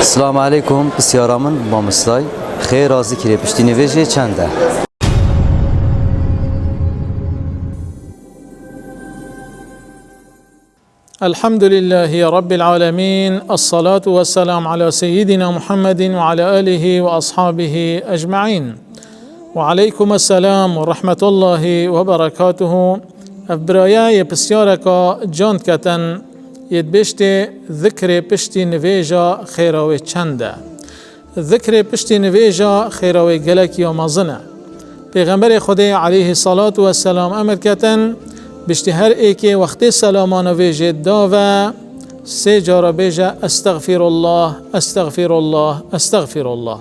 السلام علیکم بسیارامن با مستای خیر از ذکر پشتی نویجه چنده. الحمد لله رب العالمين، الصلاة والسلام على سيدنا محمد وعلى آله وأصحابه أجمعين. وعليكم السلام ورحمة الله وبركاته. افبرايا بسياركا جان كتن يدبشت ذكر پشتی نویجا خیراوی چنده. ذکر پشتی نویجا خیراوی گلکی و مزنه. پیغمبر خدا علیه الصلاة والسلام امر کتن بشتی هر ایکی وقتی سلامان ویجه داوه سه جارا بیجه استغفر الله استغفر الله استغفر الله.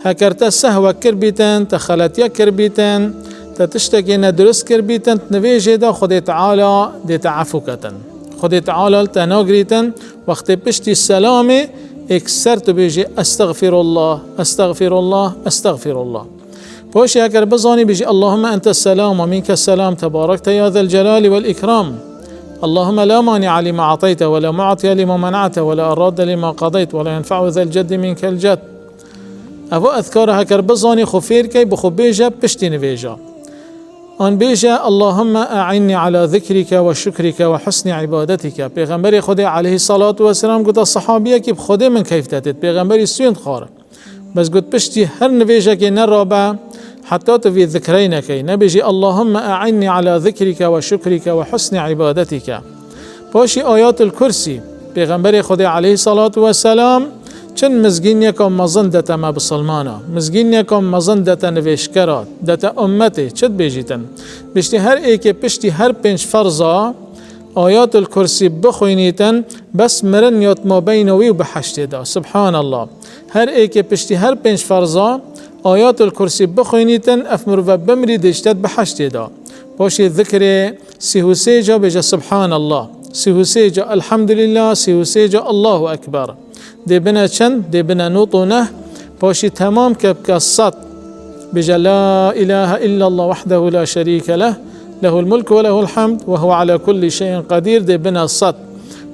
هکرتا سهوه کر بیتن تخلطیه کر بیتن تتشتکی ندرست کر بیتن نویجه دا خود تعالی دیت عفو کتن. خود تعالی تناگریتن وقتی پشتی سلامه اکثر تو بیجه استغفر الله استغفر الله استغفر الله. بوشي هكر بزاني بيجي اللهم أنت السلام ومنك السلام تباركت يا ذا الجلال والإكرام. اللهم لا مانع لما أعطيت ولا معطي لما منعت ولا أراد لما قضيت ولا ينفع ذا الجد منك الجد. أبو أذكار هكر بزاني خفير كي بخو بيجا بشتي نبيجا أن بيجا اللهم أعني على ذكرك وشكرك وحسن عبادتك. پیغمبر خدا عليه الصلاة والسلام قلت الصحابية كي بخده من كيف تاتت پیغمبر سويند خار بس قلت بشتي هر نبيجا كي نرابا حتى تفي ذكرينك نبيجي اللهم أعني على ذكرك وشكرك وحسن عبادتك. باشي آيات الكرسي پیغمبر خدا عليه الصلاة والسلام چن مزگین یکم مزن دتا ما بسلمانا مزگین یکم مزن دتا نویشکرات دتا امته چد بیجیتن بشتی هر ایک پشتی هر پنج فرضا آیات الكرسي بخوینیتن بس مرن یات ما بینوی و بحشت دا. سبحان الله. هر ایک پشتی هر پنج فرضا آیات الكرسي بخوینیتن افمر و بمری دشتت بحشت دا. باشی ذکر سیهوسی جا بجا سبحان الله، سیهوسی جا الحمد لله، سیهوسی جا الله اکبر. دی بنا چند دی بنا نوطونه باشی تمام کب الصد بجا لا اله الا الله وحده لا شريك له له الملك وله الحمد وهو على كل شيء قدير. دی بنا الصد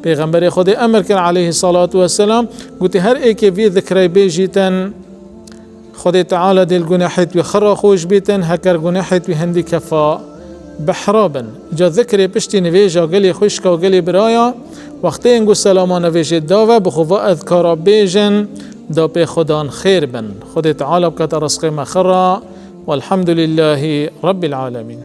پیغمبر خود امر کر علیه الصلاة والسلام گوتی هر ایک وی ذکر بیجیتن خود تعالی دل گناحت و خرا خوش بیتن هکر گناحت و هندی کفا بحرابن. جا ذکر پشتی نویجا گلی خوشکا و گلی برایا وقتی انگو سلاما نویجه داوه بخوا اذکارا بیجن دا پی خدان خیر بن. خود تعالی بکت رزق مخرا والحمد لله رب العالمين.